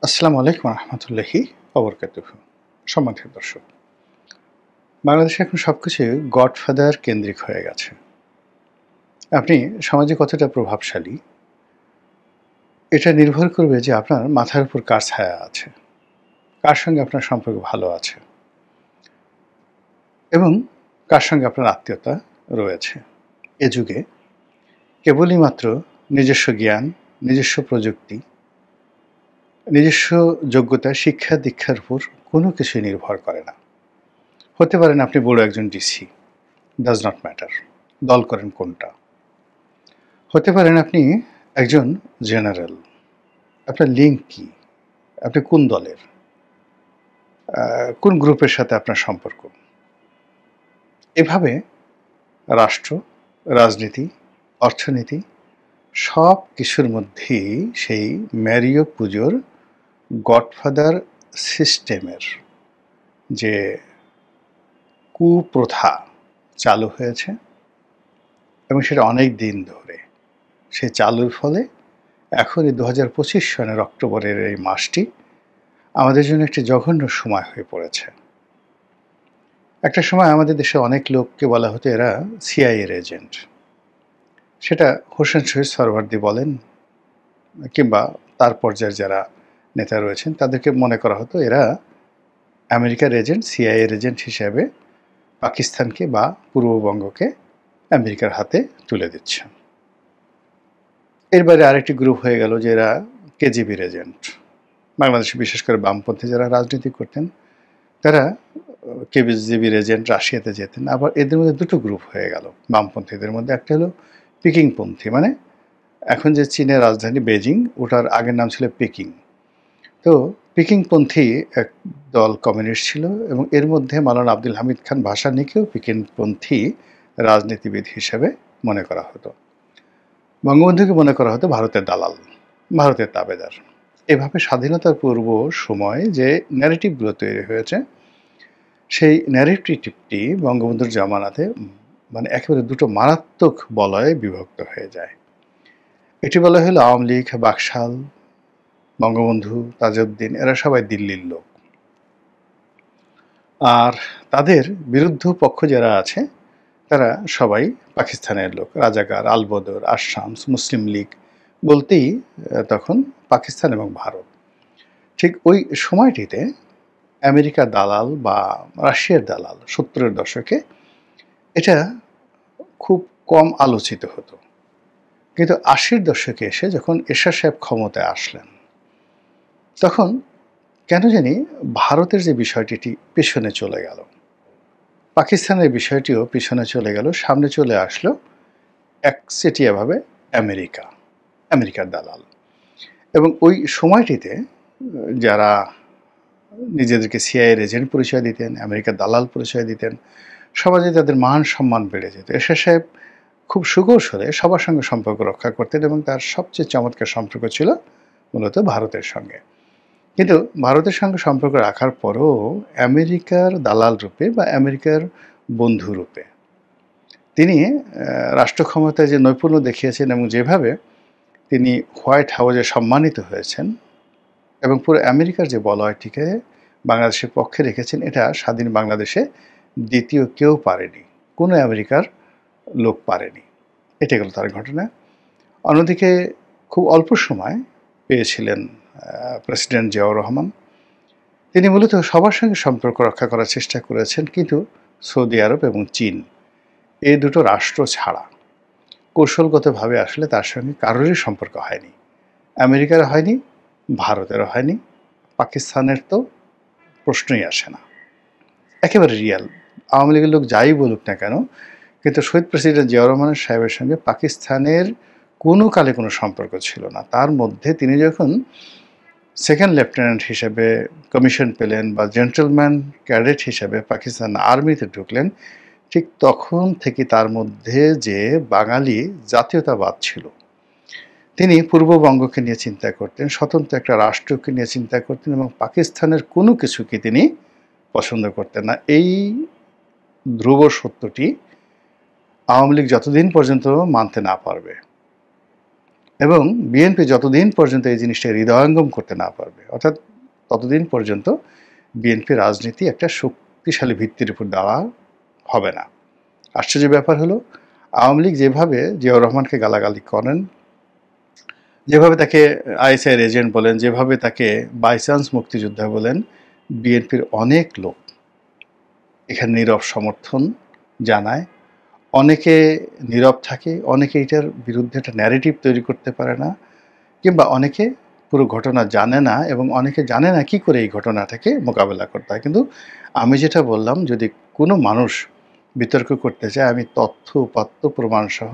আসসালামু আলাইকুম রহমতুল্লাহি ওবরকাতুহু। সম্মানিত দর্শক, বাংলাদেশে এখন সবকিছু গডফাদার কেন্দ্রিক হয়ে গেছে। আপনি সমাজে কতটা প্রভাবশালী, এটা নির্ভর করবে যে আপনার মাথার উপর কার ছায়া আছে, কার সঙ্গে আপনার সম্পর্ক ভালো আছে এবং কার সঙ্গে আপনার আত্মীয়তা রয়েছে। এ যুগে কেবলই মাত্র নিজস্ব জ্ঞান, নিজস্ব প্রযুক্তি, নিজস্ব যোগ্যতা, শিক্ষা দীক্ষার উপর কোনো কিছুই নির্ভর করে না। হতে পারেন আপনি বড় একজন ডিসি, ডাজ নট ম্যাটার, দল করেন কোনটা। হতে পারেন আপনি একজন জেনারেল, আপনার লিঙ্ক কি, আপনি কোন দলের, কোন গ্রুপের সাথে আপনার সম্পর্ক। এভাবে রাষ্ট্র, রাজনীতি, অর্থনীতি সব কিছুর মধ্যেই সেই ম্যারিও পুজোর গডফাদার সিস্টেমের যে কুপ্রথা চালু হয়েছে এবং সেটা অনেক দিন ধরে, সে চালুর ফলে এখন এই 2025 সনের অক্টোবরের এই মাসটি আমাদের জন্য একটি জঘন্য সময় হয়ে পড়েছে। একটা সময় আমাদের দেশে অনেক লোককে বলা হতো এরা সিআইএর এজেন্ট। সেটা হোসেন শহীদ সরওয়ার্দী বলেন কিংবা তার পর্যায়ের যারা নেতা রয়েছেন তাদেরকে মনে করা হতো এরা আমেরিকার এজেন্ট, সিআইএর এজেন্ট হিসেবে পাকিস্তানকে বা পূর্ববঙ্গকে আমেরিকার হাতে তুলে দিচ্ছে। এর বাইরে আরেকটি গ্রুপ হয়ে গেল যে এরা কেজিবির এজেন্ট। বাংলাদেশে বিশেষ করে বামপন্থী যারা রাজনীতি করতেন তারা কেজিবির এজেন্ট রাশিয়াতে যেতেন। আবার এদের মধ্যে দুটো গ্রুপ হয়ে গেল বামপন্থীদের মধ্যে। একটা হলো পিকিংপন্থী, মানে এখন যে চীনের রাজধানী বেজিং, ওটার আগের নাম ছিল পেকিং। তো পিকিংপন্থী এক দল কমিউনিস্ট ছিল এবং এর মধ্যে মাওলানা আব্দুল হামিদ খান ভাসানীকেও পিকিংপন্থী রাজনীতিবিদ হিসেবে মনে করা হতো। বঙ্গবন্ধুকে মনে করা হতো ভারতের দালাল, ভারতের তাবেদার। এভাবে স্বাধীনতার পূর্ব সময় যে ন্যারেটিভগুলো তৈরি হয়েছে, সেই ন্যারেটিভটি বঙ্গবন্ধুর জামানাতে মানে একেবারে দুটো মারাত্মক বলয়ে বিভক্ত হয়ে যায়। একটি বলা হলো আওয়ামী লীগ, বাকশাল, বঙ্গবন্ধু, তাজউদ্দিন, এরা সবাই দিল্লির লোক। আর তাদের বিরুদ্ধ পক্ষ যারা আছে তারা সবাই পাকিস্তানের লোক, রাজাকার, আলবদর, আশামস, মুসলিম লীগ বলতেই তখন পাকিস্তান এবং ভারত। ঠিক ওই সময়টিতে আমেরিকার দালাল বা রাশিয়ার দালাল 70-এর দশকে এটা খুব কম আলোচিত হতো। কিন্তু 80-র দশকে এসে যখন এরশাদ সাহেব ক্ষমতায় আসলেন, তখন কেন জানি ভারতের যে বিষয়টি পেছনে চলে গেল, পাকিস্তানের বিষয়টিও পিছনে চলে গেল, সামনে চলে আসলো একচেটিয়াভাবে আমেরিকা, আমেরিকার দালাল। এবং ওই সময়টিতে যারা নিজেদেরকে সিআইএর এজেন্ট পরিচয় দিতেন, আমেরিকার দালাল পরিচয় দিতেন, সমাজে তাদের মান সম্মান বেড়ে যেত। এরশাদ সাহেব খুব সুকৌশলে সবার সঙ্গে সম্পর্ক রক্ষা করতেন এবং তার সবচেয়ে চমৎকার সম্পর্ক ছিল মূলত ভারতের সঙ্গে। কিন্তু ভারতের সঙ্গে সম্পর্ক রাখার পরও আমেরিকার দালাল রূপে বা আমেরিকার বন্ধু রূপে তিনি রাষ্ট্র ক্ষমতায় যে নৈপুণ্য দেখিয়েছেন এবং যেভাবে তিনি হোয়াইট হাউসে সম্মানিত হয়েছেন এবং পুরো আমেরিকার যে বলয়টিকে বাংলাদেশের পক্ষে রেখেছেন, এটা স্বাধীন বাংলাদেশে দ্বিতীয় কেউ পারেনি, কোনো আমেরিকার লোক পারেনি। এটা গেল তার ঘটনা। অন্যদিকে খুব অল্প সময় পেয়েছিলেন প্রেসিডেন্ট জিয়াউর রহমান। তিনি মূলত সবার সঙ্গে সম্পর্ক রক্ষা করার চেষ্টা করেছেন, কিন্তু সৌদি আরব এবং চীন এই দুটো রাষ্ট্র ছাড়া কৌশলগতভাবে আসলে তার সঙ্গে কারোরই সম্পর্ক হয়নি। আমেরিকার হয়নি, ভারতেরও হয়নি, পাকিস্তানের তো প্রশ্নই আসে না। একেবারে রিয়াল। আওয়ামী লীগের লোক যাই বলুক না কেন, কিন্তু শহীদ প্রেসিডেন্ট জিয়াউর রহমান সাহেবের সঙ্গে পাকিস্তানের কোনো কালে কোনো সম্পর্ক ছিল না। তার মধ্যে তিনি যখন সেকেন্ড লেফটেন্যান্ট হিসেবে কমিশন পেলেন বা জেন্টলম্যান ক্যাডেট হিসেবে পাকিস্তান আর্মিতে ঢুকলেন, ঠিক তখন থেকে তার মধ্যে যে বাঙালি জাতীয়তাবাদ ছিল, তিনি পূর্ববঙ্গকে নিয়ে চিন্তা করতেন, স্বতন্ত্র একটা রাষ্ট্রকে নিয়ে চিন্তা করতেন এবং পাকিস্তানের কোনো কিছুকে তিনি পছন্দ করতেন না। এই ধ্রুব সত্যটি আওয়ামী লীগ যতদিন পর্যন্ত মানতে না পারবে, এবং বিএনপি যতদিন পর্যন্ত এই জিনিসটা হৃদয়ঙ্গম করতে না পারবে, অর্থাৎ ততদিন পর্যন্ত বিএনপি রাজনীতি একটা শক্তিশালী ভিত্তির উপর দেওয়া হবে না। আশ্চর্যের ব্যাপার হলো, আওয়ামী লীগ যেভাবে জিয়াউর রহমানকে গালাগালি করেন, যেভাবে তাকে আইএসআইয়ের এজেন্ট বলেন, যেভাবে তাকে বাইচান্স মুক্তিযোদ্ধা বলেন, বিএনপির অনেক লোক এখানে নীরব সমর্থন জানায়। অনেকে নীরব থাকে, অনেকে এটার বিরুদ্ধে একটা ন্যারেটিভ তৈরি করতে পারে না, কিংবা অনেকে পুরো ঘটনা জানে না, এবং অনেকে জানে না কী করে এই ঘটনাটাকে মোকাবেলা করতে হয়। কিন্তু আমি যেটা বললাম, যদি কোনো মানুষ বিতর্ক করতে চায়, আমি তথ্য উপাত্ত প্রমাণসহ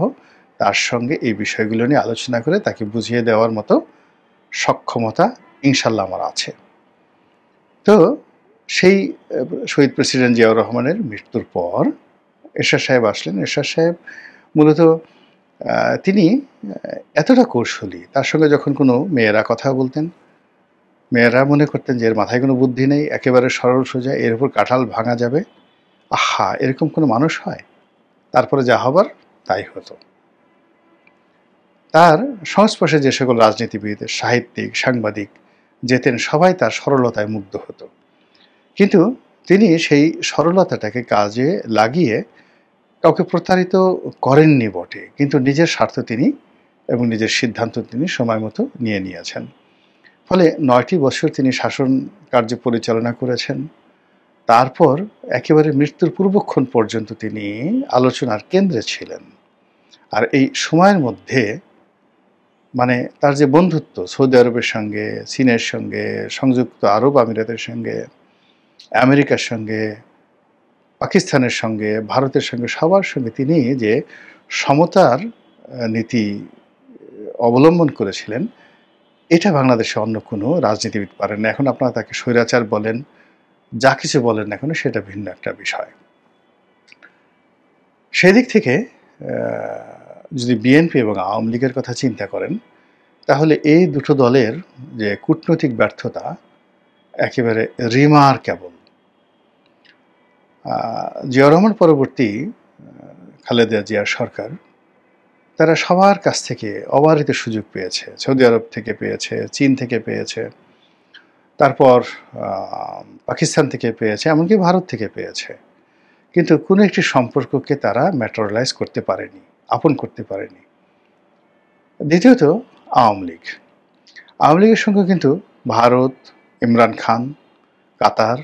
তার সঙ্গে এই বিষয়গুলো নিয়ে আলোচনা করে তাকে বুঝিয়ে দেওয়ার মতো সক্ষমতা ইনশাল্লাহ আমার আছে। তো সেই শহীদ প্রেসিডেন্ট জিয়াউর রহমানের মৃত্যুর পর এরশাদ সাহেব আসলেন। এরশাদ সাহেব মূলত তিনি এতটা কৌশলী, তার সঙ্গে যখন কোনো মেয়েরা কথা বলতেন, মেয়েরা মনে করতেন যে এর মাথায় কোনো বুদ্ধি নেই, একেবারে সরল সোজা, এর উপর কাঁঠাল ভাঙা যাবে। আহা, এরকম কোনো মানুষ হয়? তারপরে যা হবার তাই হতো। তার সংস্পর্শে যে সকল রাজনীতিবিদ, সাহিত্যিক, সাংবাদিক যেতেন, সবাই তার সরলতায় মুগ্ধ হতো। কিন্তু তিনি সেই সরলতাটাকে কাজে লাগিয়ে কাউকে প্রতারিত করেননি বটে, কিন্তু নিজের স্বার্থ তিনি এবং নিজের সিদ্ধান্ত তিনি সময় মতো নিয়ে নিয়েছেন। ফলে ৯টি বছর তিনি শাসন কার্য পরিচালনা করেছেন। তারপর একেবারে মৃত্যুর পূর্বক্ষণ পর্যন্ত তিনি আলোচনার কেন্দ্রে ছিলেন। আর এই সময়ের মধ্যে মানে তার যে বন্ধুত্ব সৌদি আরবের সঙ্গে, চীনের সঙ্গে, সংযুক্ত আরব আমিরাতের সঙ্গে, আমেরিকার সঙ্গে, পাকিস্তানের সঙ্গে, ভারতের সঙ্গে, সবার সঙ্গে তিনি যে সমতার নীতি অবলম্বন করেছিলেন, এটা বাংলাদেশে অন্য কোনো রাজনীতিবিদ পারেন না। এখন আপনারা তাকে স্বৈরাচার বলেন, যা কিছু বলেন না কেন, সেটা ভিন্ন একটা বিষয়। সেদিক থেকে যদি বিএনপি এবং আওয়ামী লীগের কথা চিন্তা করেন, তাহলে এই দুটো দলের যে কূটনৈতিক ব্যর্থতা একেবারে রিমার্কেবল। জিয়াউর রহমান পরবর্তী খালেদা জিয়ার সরকার, তারা সবার কাছ থেকে অবারিত সুযোগ পেয়েছে। সৌদি আরব থেকে পেয়েছে, চীন থেকে পেয়েছে, তারপর পাকিস্তান থেকে পেয়েছে, এমনকি ভারত থেকে পেয়েছে। কিন্তু কোনো একটি সম্পর্ককে তারা ম্যাটেরিয়ালাইজ করতে পারেনি, আপন করতে পারেনি। দ্বিতীয়ত আওয়ামী লীগ। আওয়ামী লীগের সঙ্গে কিন্তু Bharat, Imran Khan, Qatar,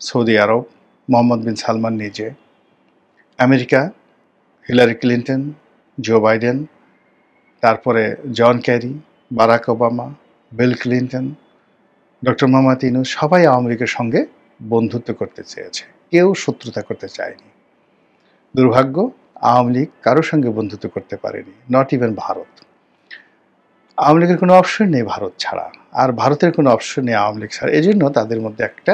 Saudi Arab, Mohammed bin Salman নিজে, America, Hillary Clinton, Joe Biden, তারপরে John Kerry, Barack Obama, Bill Clinton, doctor Mohammad Yunus, সবাই আওয়ামী লীগের সঙ্গে বন্ধুত্ব করতে চেয়েছে, কেউ শত্রুতা করতে চায়নি। দুর্ভাগ্য, আওয়ামী লীগ কারোর সঙ্গে বন্ধুত্ব করতে পারেনি, নট ইভেন ভারত। আওয়ামী লীগের কোনো অপশন নেই ভারত ছাড়া, আর ভারতের কোনো অপশন নেই আওয়ামী লীগ ছাড়া। এই জন্য তাদের মধ্যে একটা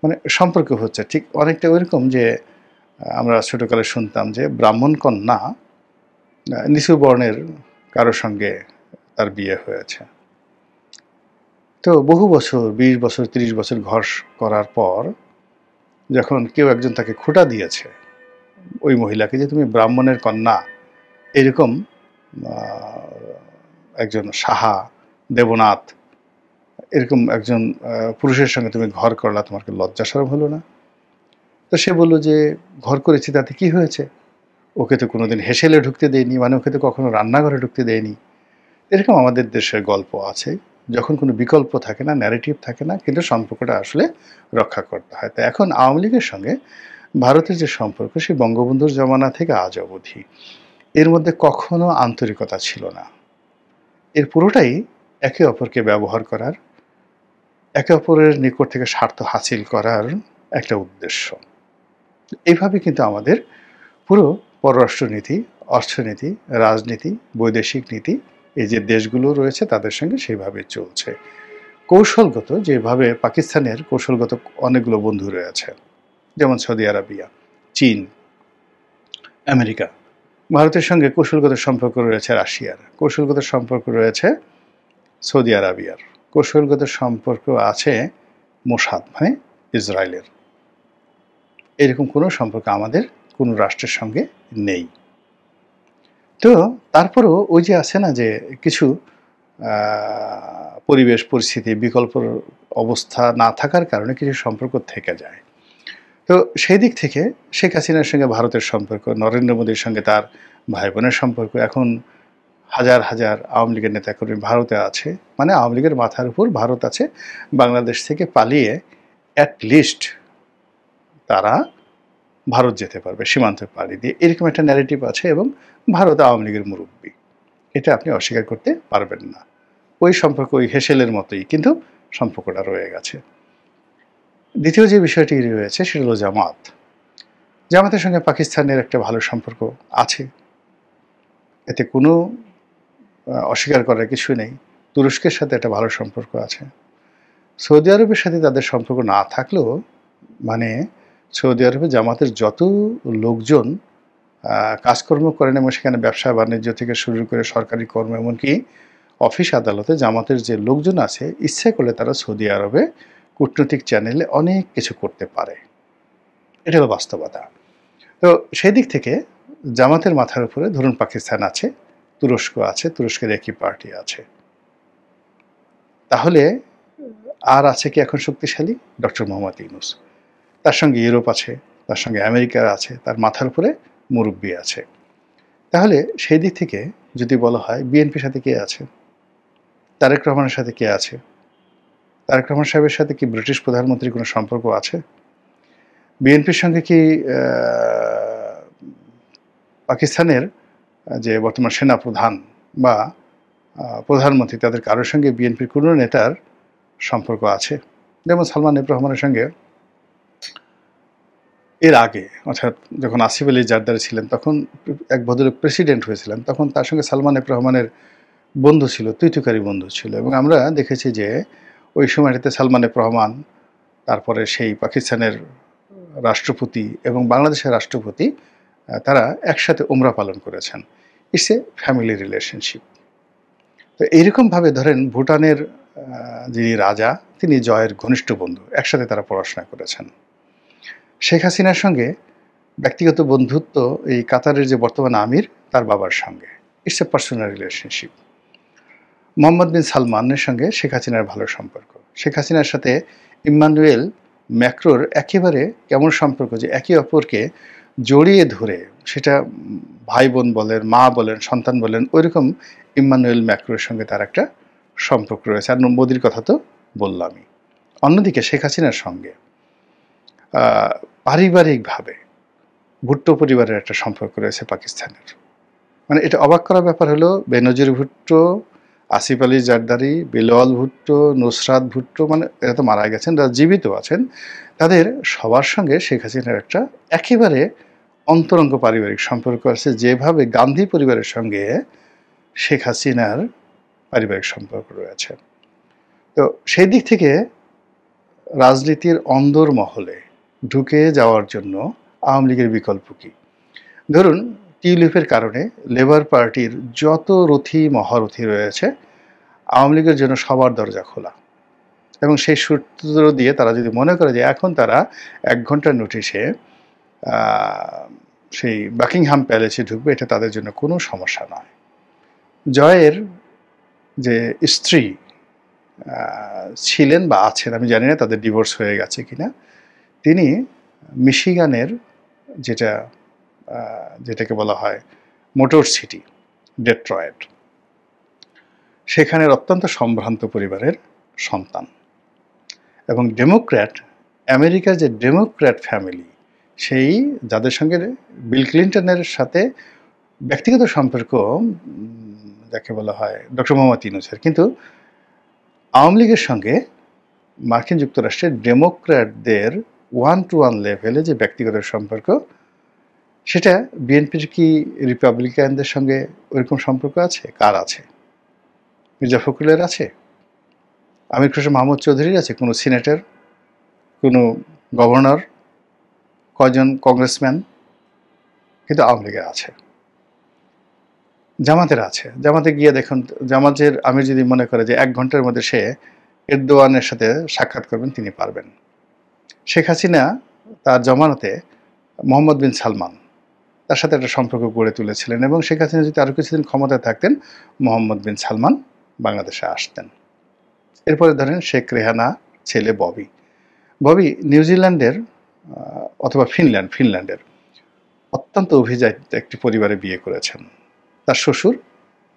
মানে সম্পর্ক হচ্ছে ঠিক অনেকটা ওইরকম যে আমরা ছোটোকালে শুনতাম যে ব্রাহ্মণ কন্যা নিচু বর্ণের কারোর সঙ্গে তার বিয়ে হয়েছে। তো বহু বছর, ২০ বছর, ৩০ বছর ঘর করার পর যখন কেউ একজন তাকে খোঁটা দিয়েছে, ওই মহিলাকে, যে তুমি ব্রাহ্মণের কন্যা, এরকম একজন সাহা, দেবনাথ, এরকম একজন পুরুষের সঙ্গে তুমি ঘর করলা, তোমার কি লজ্জা শরম হলো না? তো সে বলল যে ঘর করেছি তাতে কি হয়েছে, ওকে তো কোনোদিন হেসেলে ঢুকতে দেয়নি, মানে ওকে তো কখনো রান্নাঘরে ঢুকতে দেয়নি। এরকম আমাদের দেশের গল্প আছে, যখন কোনো বিকল্প থাকে না, ন্যারেটিভ থাকে না, কিন্তু সম্পর্কটা আসলে রক্ষা করতে হয়। তো এখন আওয়ামী লীগের সঙ্গে ভারতের যে সম্পর্ক, সেই বঙ্গবন্ধুর জমানা থেকে আজ অবধি এর মধ্যে কখনো আন্তরিকতা ছিল না। এর পুরোটাই একে অপরকে ব্যবহার করার, একে অপরের নিকট থেকে স্বার্থ হাসিল করার একটা উদ্দেশ্য। এইভাবে কিন্তু আমাদের পুরো পররাষ্ট্রনীতি, অর্থনীতি, রাজনীতি, বৈদেশিক নীতি, এই যে দেশগুলো রয়েছে তাদের সঙ্গে সেইভাবে চলছে। কৌশলগত যেভাবে পাকিস্তানের কৌশলগত অনেকগুলো বন্ধু রয়েছে, যেমন সৌদি আরবিয়া, চীন, আমেরিকা। ভারতের সঙ্গে কৌশলগত সম্পর্ক রয়েছে রাশিয়ার, কৌশলগত সম্পর্ক রয়েছে সৌদি আরবিয়ার, কৌশলগত সম্পর্ক আছে মোসাদ মানে ইসরায়েলের। এরকম কোনো সম্পর্ক আমাদের কোনো রাষ্ট্রের সঙ্গে নেই। তো তারপরেও ওই যে আছে না যে কিছু পরিবেশ পরিস্থিতি বিকল্প অবস্থা না থাকার কারণে কিছু সম্পর্ক থেকে যায়। তো সেই দিক থেকে শেখ হাসিনার সঙ্গে ভারতের সম্পর্ক, নরেন্দ্র মোদীর সঙ্গে তার ভাই বোনের সম্পর্ক, এখন হাজার হাজার আওয়ামী লীগের নেতাকর্মী ভারতে আছে, মানে আওয়ামী লীগের মাথার উপর ভারত আছে, বাংলাদেশ থেকে পালিয়ে অ্যাটলিস্ট তারা ভারত যেতে পারবে সীমান্ত পাড়ি দিয়ে, এরকম একটা ন্যারেটিভ আছে। এবং ভারত আওয়ামী লীগের মুরব্বী, এটা আপনি অস্বীকার করতে পারবেন না। ওই সম্পর্ক ওই হেসেলের মতোই, কিন্তু সম্পর্কটা রয়ে গেছে। দ্বিতীয় যে বিষয়টি রয়েছে সেটা হলো জামাত। জামাতের সঙ্গে পাকিস্তানের একটা ভালো সম্পর্ক আছে, এতে কোনো অস্বীকার করার কিছু নেই। তুরস্কের সাথে একটা ভালো সম্পর্ক আছে। সৌদি আরবের সাথে তাদের সম্পর্ক না থাকলেও, মানে সৌদি আরবে জামাতের যত লোকজন কাজকর্ম করেন এবং সেখানে ব্যবসা বাণিজ্য থেকে শুরু করে সরকারি কর্ম, এমনকি অফিস আদালতে জামাতের যে লোকজন আছে, ইচ্ছে করলে তারা সৌদি আরবে কূটনৈতিক চ্যানেলে অনেক কিছু করতে পারে। এটা হলো বাস্তবতা। তো সেই দিক থেকে জামাতের মাথার উপরে ধরুন পাকিস্তান আছে, তুরস্ক আছে, তুরস্কের একই পার্টি আছে, তাহলে আর আছে কি এখন শক্তিশালী? ডক্টর মোহাম্মদ ইউনূস। তার সঙ্গে ইউরোপ আছে, তার সঙ্গে আমেরিকা আছে, তার মাথার উপরে মুরব্বি আছে। তাহলে সেই দিক থেকে যদি বলা হয় বিএনপির সাথে কে আছে, তারেক রহমানের সাথে কে আছে? তারেক রহমান সাহেবের সাথে কি ব্রিটিশ প্রধানমন্ত্রীর কোনো সম্পর্ক আছে? বিএনপির সঙ্গে কি পাকিস্তানের যে বর্তমান সেনাপ্রধান বা প্রধানমন্ত্রী, তাদের কারোর সঙ্গে বিএনপির কোনো নেতার সম্পর্ক আছে? যেমন সালমান এফ রহমানের সঙ্গে এর আগে, অর্থাৎ যখন আসিফ আলী জারদারি ছিলেন, তখন এক ভদ্রলোক প্রেসিডেন্ট হয়েছিলেন, তখন তার সঙ্গে সালমান এফ রহমানের বন্ধু ছিল, তুইতুকারি বন্ধু ছিল। এবং আমরা দেখেছি যে ওই সময়টাতে সালমান এফ রহমান, তারপরে সেই পাকিস্তানের রাষ্ট্রপতি এবং বাংলাদেশের রাষ্ট্রপতি, তারা একসাথে উমরা পালন করেছেন। It's a family relationship. তো এইরকমভাবে ধরেন ভুটানের যিনি রাজা, তিনি জয়ের ঘনিষ্ঠ বন্ধু, একসাথে তারা পড়াশোনা করেছেন। শেখ হাসিনার সঙ্গে ব্যক্তিগত বন্ধুত্ব এই কাতারের যে বর্তমান আমির, তার বাবার সঙ্গে। It's a personal relationship. Mohammed bin সালমানের সঙ্গে শেখ হাসিনার ভালো সম্পর্ক। শেখ হাসিনার সাথে ইম্মানুয়েল ম্যাক্রোর একেবারে কেমন সম্পর্ক, যে একে অপরকে জড়িয়ে ধরে, সেটা ভাই বোন বলেন, মা বলেন, সন্তান বলেন, ওইরকম ইম্মানুয়েল ম্যাক্রোর সঙ্গে তার একটা সম্পর্ক রয়েছে। আর মোদির কথা তো বললামই। অন্যদিকে শেখ হাসিনার সঙ্গে পারিবারিকভাবে ভুট্টো পরিবারের একটা সম্পর্ক রয়েছে পাকিস্তানের। মানে এটা অবাক করার ব্যাপার হলো, বেনজির ভুট্টো, আসিফ আলী জারদারি, বিলাওয়াল ভুট্টো, নুসরাত ভুট্টো, মানে এরা তো মারা গেছেন, যারা জীবিত আছেন, তাদের সবার সঙ্গে শেখ হাসিনার একটা একেবারে অন্তরঙ্গ পারিবারিক সম্পর্ক আছে, যেভাবে গান্ধী পরিবারের সঙ্গে শেখ হাসিনার পারিবারিক সম্পর্ক রয়েছে। তো সেই দিক থেকে রাজনীতির অন্দর মহলে ঢুকে যাওয়ার জন্য আওয়ামী লীগের বিকল্প কী? ধরুন টিউলিপের কারণে লেবার পার্টির যত রথী মহারথী রয়েছে, আওয়ামী লীগের জন্য সবার দরজা খোলা। এবং সেই সূত্র দিয়ে তারা যদি মনে করে যে এখন তারা 1 ঘন্টার নোটিশে সেই বাকিংহাম প্যালেসে ঢুকবে, এটা তাদের জন্য কোনো সমস্যা নয়। জয়ের যে স্ত্রী ছিলেন বা আছেন, আমি জানি না তাদের ডিভোর্স হয়ে গেছে কিনা, তিনি মিশিগানের যেটাকে বলা হয় মোটর সিটি, ডেট্রয়েট, সেখানের অত্যন্ত সম্ভ্রান্ত পরিবারের সন্তান। এবং ডেমোক্র্যাট, আমেরিকার যে ডেমোক্র্যাট ফ্যামিলি, সেই যাদের সঙ্গে বিল ক্লিন্টনের সাথে ব্যক্তিগত সম্পর্ক যাকে বলা হয় ডক্টর মোহাম্মদ ইউনূসের, কিন্তু আওয়ামী লীগের সঙ্গে মার্কিন যুক্তরাষ্ট্রের ডেমোক্র্যাটদের 1-to-1 লেভেলে যে ব্যক্তিগত সম্পর্ক, সেটা বিএনপির কি রিপাবলিকানদের সঙ্গে ওইরকম সম্পর্ক আছে? কার আছে? মির্জা ফখরুলের আছে? আমির খসরু মাহমুদ চৌধুরীর আছে? কোনো সিনেটর, কোনো গভর্নর, কয়জন কংগ্রেসম্যান? কিন্তু আওয়ামী লীগের আছে, জামাতের আছে। জামাতে গিয়ে দেখুন, জামাতের আমির যদি মনে করে যে 1 ঘন্টার মধ্যে সে এরদোয়ানের সাথে সাক্ষাৎ করবেন, তিনি পারবেন। শেখ হাসিনা তার জমানতে মোহাম্মদ বিন সালমান তার সাথে একটা সম্পর্ক গড়ে তুলেছিলেন এবং শেখ হাসিনা যদি আরও কিছুদিন ক্ষমতায় থাকতেন, মোহাম্মদ বিন সালমান বাংলাদেশে আসতেন। এরপরে ধরেন শেখ রেহানা ছেলে ববি। ববি নিউজিল্যান্ডের অথবা ফিনল্যান্ডের অত্যন্ত অভিজাত একটি পরিবারে বিয়ে করেছেন। তার শ্বশুর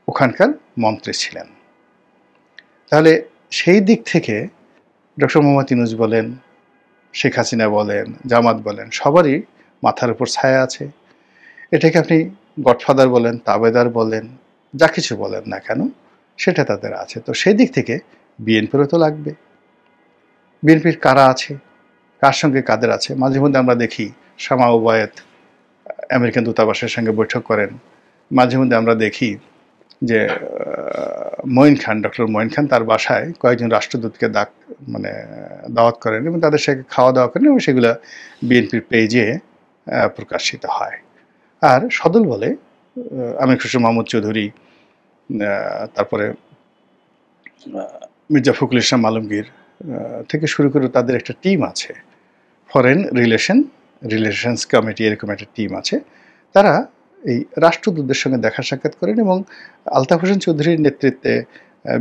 ওখানকার মন্ত্রী ছিলেন। তাহলে সেই দিক থেকে ডক্টর মোহাম্মদ ইউনূস বলেন, শেখ হাসিনা বলেন, জামাত বলেন, সবারই মাথার উপর ছায়া আছে। এটাকে আপনি গডফাদার বলেন, তাবেদার বলেন, যা কিছু বলেন না কেন, সেটা তাদের আছে। তো সেই দিক থেকে বিএনপিরও তো লাগবে। বিএনপির কারা আছে, কার সঙ্গে কাদের আছে। মাঝে মধ্যে আমরা দেখি শামা ওবায়েদ আমেরিকান দূতাবাসের সঙ্গে বৈঠক করেন। মাঝে মধ্যে আমরা দেখি যে ডক্টর মঈন খান তার বাসায় কয়েকজন রাষ্ট্রদূতকে দাওয়াত করেন এবং তাদের সাথে খাওয়া দাওয়া করেন এবং সেগুলো বিএনপির পেজে প্রকাশিত হয়। আর সদল বলে আমির খসরু মাহমুদ চৌধুরী, তারপরে মির্জা ফখরুল ইসলাম আলমগীর থেকে শুরু করে তাদের একটা টিম আছে, ফরেন রিলেশনস কমিটি, এরকম একটা টিম আছে। তারা এই রাষ্ট্রদূতদের সঙ্গে দেখা সাক্ষাৎ করেন এবং আলতাফ হোসেন চৌধুরীর নেতৃত্বে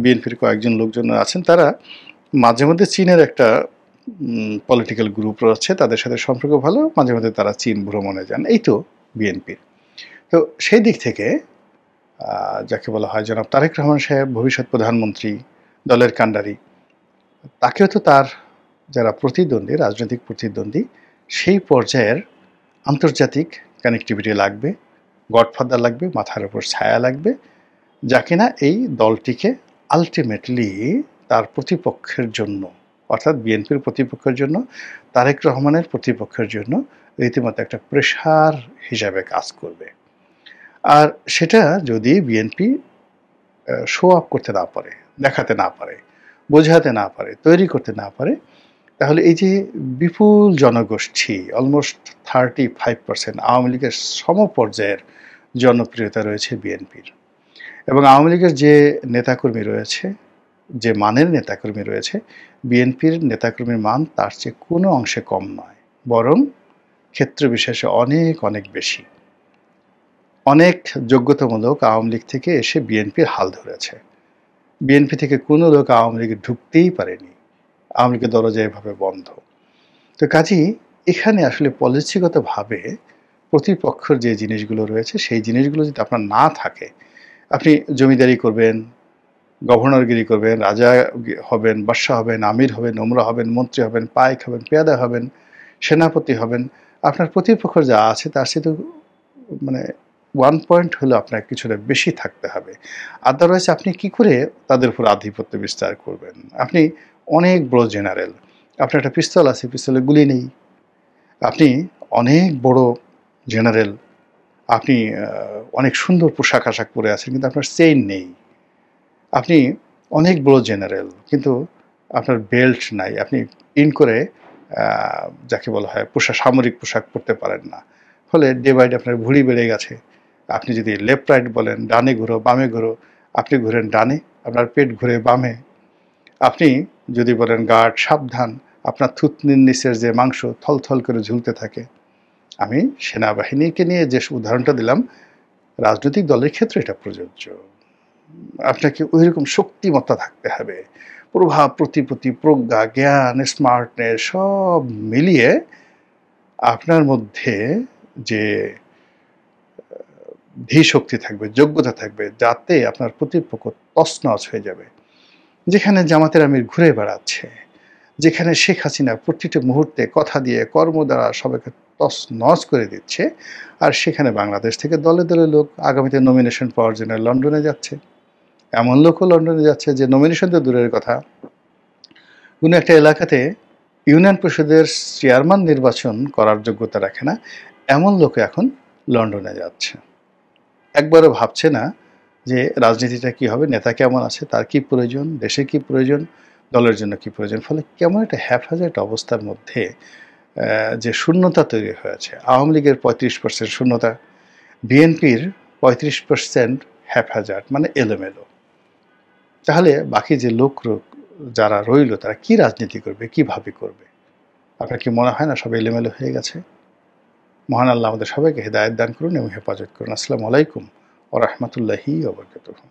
বিএনপির কয়েকজন লোকজন আছেন। তারা মাঝে মধ্যে চীনের একটা পলিটিক্যাল গ্রুপ রয়েছে, তাদের সাথে সম্পর্ক ভালো, মাঝে মধ্যে তারা চীন ভ্রমণে যান। এই তো বিএনপির। তো সেই দিক থেকে যাকে বলা হয় জনাব তারেক রহমান সাহেব ভবিষ্যৎ প্রধানমন্ত্রী, দলের কাণ্ডারি, তাকেও তো তার যারা প্রতিদ্বন্দ্বী, রাজনৈতিক প্রতিদ্বন্দ্বী, সেই পর্যায়ের আন্তর্জাতিক কানেক্টিভিটি লাগবে, গডফাদার লাগবে, মাথার উপর ছায়া লাগবে, যা কিনা এই দলটিকে আলটিমেটলি তার প্রতিপক্ষের জন্য, অর্থাৎ বিএনপির প্রতিপক্ষের জন্য, তারেক রহমানের প্রতিপক্ষের জন্য রীতিমতো একটা প্রেশার হিসাবে কাজ করবে। আর সেটা যদি বিএনপি শো আপ করতে না পারে, দেখাতে না পারে, বোঝাতে না পারে, তৈরি করতে না পারে, তাহলে এই যে বিপুল জনগোষ্ঠী, অলমোস্ট 35% আওয়ামী লীগের সমপর্যায়ের জনপ্রিয়তা রয়েছে বিএনপির, এবং আওয়ামী লীগের যে নেতাকর্মী রয়েছে, যে মানের নেতাকর্মী রয়েছে, বিএনপির নেতাকর্মীর মান তার চেয়ে কোনো অংশে কম নয়, বরং ক্ষেত্র বিশেষে অনেক অনেক বেশি। অনেক যোগ্যতামূলক আওয়ামী লীগ থেকে এসে বিএনপির হাল ধরেছে। বিএনপি থেকে কোনো লোক আওয়ামী লীগে ঢুকতেই পারেনি, আওয়ামী লীগের দরজা এভাবে বন্ধ। তো কাজেই এখানে আসলে পলিসিগতভাবে প্রতিপক্ষের যে জিনিসগুলো রয়েছে, সেই জিনিসগুলো যদি আপনার না থাকে, আপনি জমিদারি করবেন, গভর্নরগিরি করবেন, রাজা হবেন, বাদশাহ হবেন, আমির হবেন, ওমরা হবেন, মন্ত্রী হবেন, পাইক হবেন, পেয়াদা হবেন, সেনাপতি হবেন, আপনার প্রতিপক্ষ যা আছে তার সাথে 1 পয়েন্ট হলো আপনার কিছুটা বেশি থাকতে হবে। আদারওয়াইজ আপনি কি করে তাদের উপর আধিপত্য বিস্তার করবেন? আপনি অনেক বড় জেনারেল, আপনার একটা পিস্তল আছে, পিস্তলে গুলি নেই। আপনি অনেক বড় জেনারেল, আপনি অনেক সুন্দর পোশাক আশাক পরে আছেন, কিন্তু আপনার চেইন নেই। আপনি অনেক বড় জেনারেল, কিন্তু আপনার বেল্ট নাই, আপনি ইন করে যাকে বলা হয় সামরিক পোশাক পরতে পারেন না। ফলে ডে বাই ডে আপনার ভুঁড়ি বেড়ে গেছে। আপনি যদি লেফট রাইট বলেন, ডানে ঘুরো বামে ঘুরো, আপনি ঘুরেন ডানে, আপনার পেট ঘুরে বামে। আপনি যদি বলেন গার্ড সাবধান, আপনার থুতনির নিচের যে মাংস থলথল করে ঝুলতে থাকে। আমি সেনাবাহিনীকে নিয়ে যে উদাহরণটা দিলাম, রাজনৈতিক দলের ক্ষেত্রে এটা প্রযোজ্য। আপনাকে ওইরকম শক্তিমত্তা থাকতে হবে, প্রভাব, প্রতিপত্তি, প্রজ্ঞা, জ্ঞান, স্মার্টনেস সব মিলিয়ে আপনার মধ্যে যে ধীশক্তি থাকবে, যোগ্যতা থাকবে, যাতে আপনার প্রতিপক্ষ তছনছ হয়ে যাবে। যেখানে জামাতের আমির ঘুরে বেড়াচ্ছে, যেখানে শেখ হাসিনা প্রতিটি মুহূর্তে কথা দিয়ে কর্ম দ্বারা সবাইকে তছনছ করে দিচ্ছে, আর সেখানে বাংলাদেশ থেকে দলে দলে লোক আগামীতে নমিনেশন পাওয়ার জন্য লন্ডনে যাচ্ছে। এমন লোকও লন্ডনে যাচ্ছে যে নমিনেশন তো দূরের কথা, কোনো একটা এলাকাতে ইউনিয়ন পরিষদের চেয়ারম্যান নির্বাচন করার যোগ্যতা রাখে না, এমন লোক এখন লন্ডনে যাচ্ছে। একবারও ভাবছে না যে রাজনীতিটা কী হবে, নেতা কেমন আছে, তার কি প্রয়োজন, দেশে কি প্রয়োজন, দলের জন্য কি প্রয়োজন। ফলে কেমন একটা হ্যাফাজেট অবস্থার মধ্যে যে শূন্যতা তৈরি হয়েছে, আওয়ামী লীগের 35% শূন্যতা, বিএনপির 35% হ্যাফাজট, এলোমেলো। তাহলে বাকি যে লোক যারা রইল তারা কি রাজনীতি করবে, কিভাবে করবে? আপনার কি মনে হয় না সব এলোমেলো হয়ে গেছে? মহান আল্লাহ আমাদের সবাইকে হেদায়েত দান করুন এবং হেফাজত করুন। আসসালামু আলাইকুম ওয়া রাহমাতুল্লাহি ওয়া বারাকাতুহু।